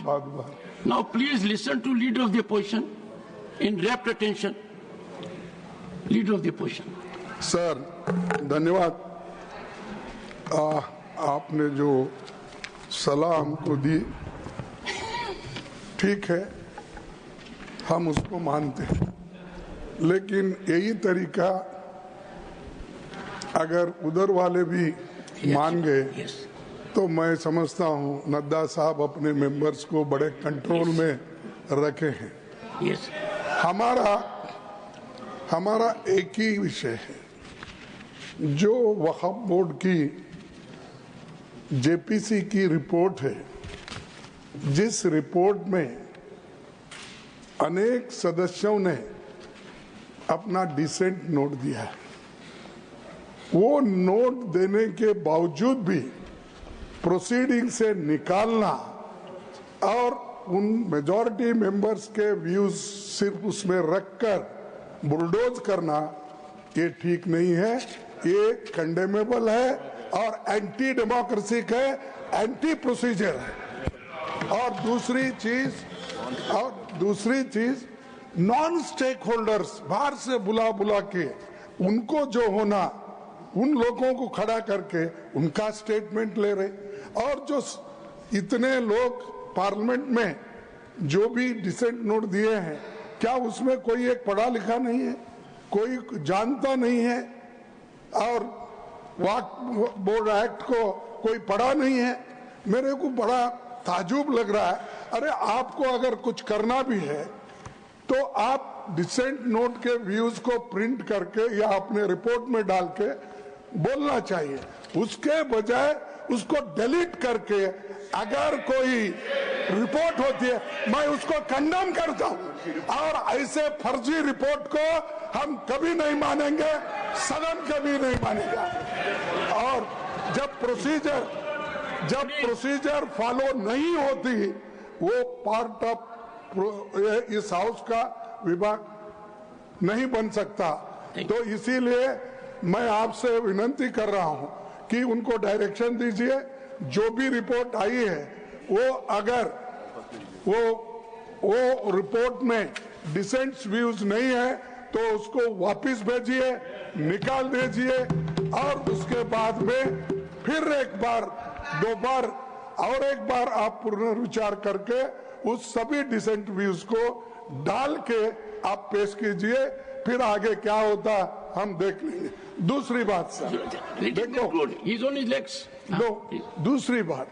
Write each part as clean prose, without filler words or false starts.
बहुत बहुत। Now please listen to leader of the opposition in rapt attention. Leader of the opposition. Sir धन्यवाद। आपने जो सलाह हमको दी ठीक है, हम उसको मानते हैं, लेकिन यही तरीका अगर उधर वाले भी मान गए तो मैं समझता हूँ नड्डा साहब अपने मेंबर्स को बड़े कंट्रोल में रखे हैं। हमारा एक ही विषय है, जो वक्फ बोर्ड की जेपीसी की रिपोर्ट है, जिस रिपोर्ट में अनेक सदस्यों ने अपना डिसेंट नोट दिया है, वो नोट देने के बावजूद भी प्रोसीडिंग से निकालना और उन मेजॉरिटी मेंबर्स के व्यूज सिर्फ उसमें रखकर बुलडोज करना, ये ठीक नहीं है, ये कंडेमेबल है और एंटी डेमोक्रेसी है, एंटी प्रोसीजर है। और दूसरी चीज नॉन स्टेक होल्डर्स बाहर से बुला के उनको जो होना, उन लोगों को खड़ा करके उनका स्टेटमेंट ले रहे, और जो इतने लोग पार्लियामेंट में जो भी डिसेंट नोट दिए हैं, क्या उसमें कोई एक पढ़ा लिखा नहीं है, कोई जानता नहीं है, और वक्फ बोर्ड एक्ट को कोई पढ़ा नहीं है? मेरे को बड़ा ताजुब लग रहा है। अरे आपको अगर कुछ करना भी है तो आप डिसेंट नोट के व्यूज को प्रिंट करके या अपने रिपोर्ट में डाल के बोलना चाहिए, उसके बजाय उसको डिलीट करके अगर कोई रिपोर्ट होती है मैं उसको कंडेम करता हूं, और ऐसे फर्जी रिपोर्ट को हम कभी नहीं मानेंगे, सदन कभी नहीं मानेगा। और जब प्रोसीजर फॉलो नहीं होती, वो पार्ट ऑफ इस हाउस का विभाग नहीं बन सकता। तो इसीलिए मैं आपसे विनती कर रहा हूं कि उनको डायरेक्शन दीजिए, जो भी रिपोर्ट आई है वो अगर वो रिपोर्ट में डिसेंट्स व्यूज नहीं है तो उसको वापस भेजिए, निकाल दीजिए, और उसके बाद में फिर एक बार आप पुनर्विचार करके उस सभी डिसेंट व्यूज को डाल के आप पेश कीजिए, फिर आगे क्या होता हम देख लेंगे। दूसरी बात सर, देखो दूसरी बात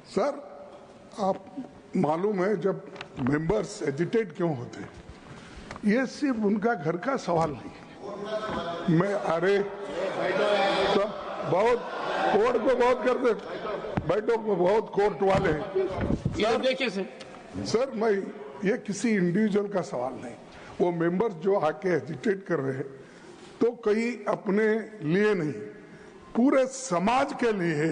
सर, आप मालूम है जब मेंबर्स एजिटेट क्यों होते हैं, ये सिर्फ उनका घर का सवाल नहीं। मैं तो बहुत कोर्ट को बहुत करते, बैठो को बहुत कोर्ट वाले हैं। देखिए सर मैं ये किसी इंडिविजुअल का सवाल नहीं, वो मेंबर्स जो आके एजिटेट कर रहे हैं तो कहीं अपने लिए नहीं, पूरे समाज के लिए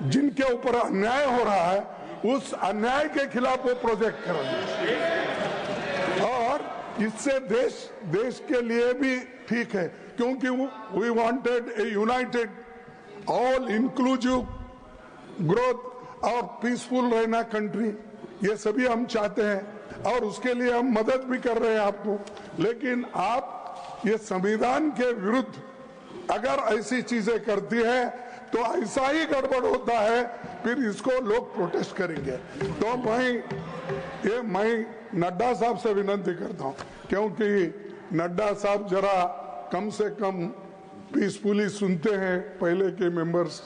जिनके ऊपर अन्याय हो रहा है, उस अन्याय के खिलाफ वो प्रोजेक्ट कर रहे हैं, और इससे देश के लिए भी ठीक है, क्योंकि we wanted a united all inclusive growth और पीसफुल रहना कंट्री, ये सभी हम चाहते हैं और उसके लिए हम मदद भी कर रहे हैं आपको। लेकिन आप ये संविधान के विरुद्ध अगर ऐसी चीजें करती है तो ऐसा ही होता है, फिर इसको लोग प्रोटेस्ट करेंगे। तो मैं नड्डा साहब से विनती करता हूं, क्योंकि नड्डा साहब जरा कम से कम पीसफुली सुनते हैं पहले के मेंबर्स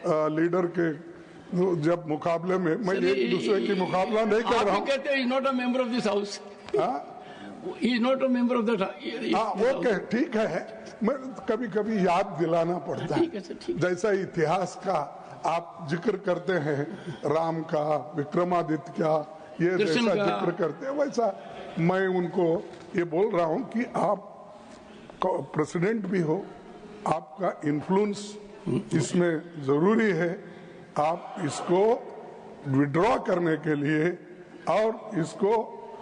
लीडर के जब मुकाबले में। मैं एक दूसरे की मुकाबला नहीं कर रहा हूँ। कहते हैं not a member of this house, is not a member of that. Okay ठीक है, मैं कभी कभी याद दिलाना पड़ता है, जैसा इतिहास का आप जिक्र करते हैं, राम का, विक्रमादित्य का, ये जैसा जिक्र करते हैं, वैसा मैं उनको ये बोल रहा हूँ कि आप प्रेसिडेंट भी हो, आपका इन्फ्लुएंस इसमें जरूरी है। आप इसको विड्रॉ करने के लिए, और इसको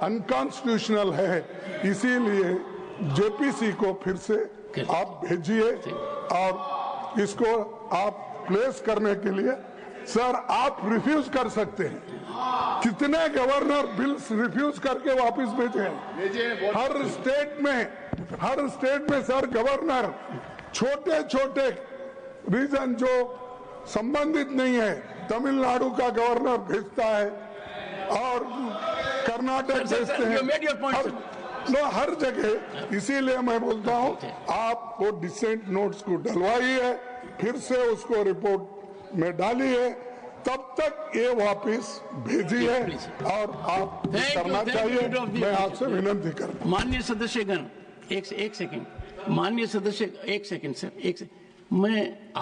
अनकॉन्स्टिट्यूशनल है, इसीलिए जेपीसी को फिर से आप भेजिए और इसको आप प्लेस करने के लिए सर आप रिफ्यूज कर सकते हैं। कितने गवर्नर बिल्स रिफ्यूज करके वापस भेजे हैं? हर स्टेट में सर गवर्नर छोटे छोटे रीजन जो संबंधित नहीं है, तमिलनाडु का गवर्नर भेजता है और कर्नाटक भेजते हैं, हर जगह। इसीलिए मैं बोलता हूं आप वो डिसेंट नोट्स को डलवाइए, फिर से उसको रिपोर्ट में डालिए, तब तक ये वापस भेजिए और आप करना चाहिए। मैं आपसे विनती करता हूं। माननीय सदस्यगण, एक सेकंड, माननीय सदस्य, एक सेकंड सर, मैं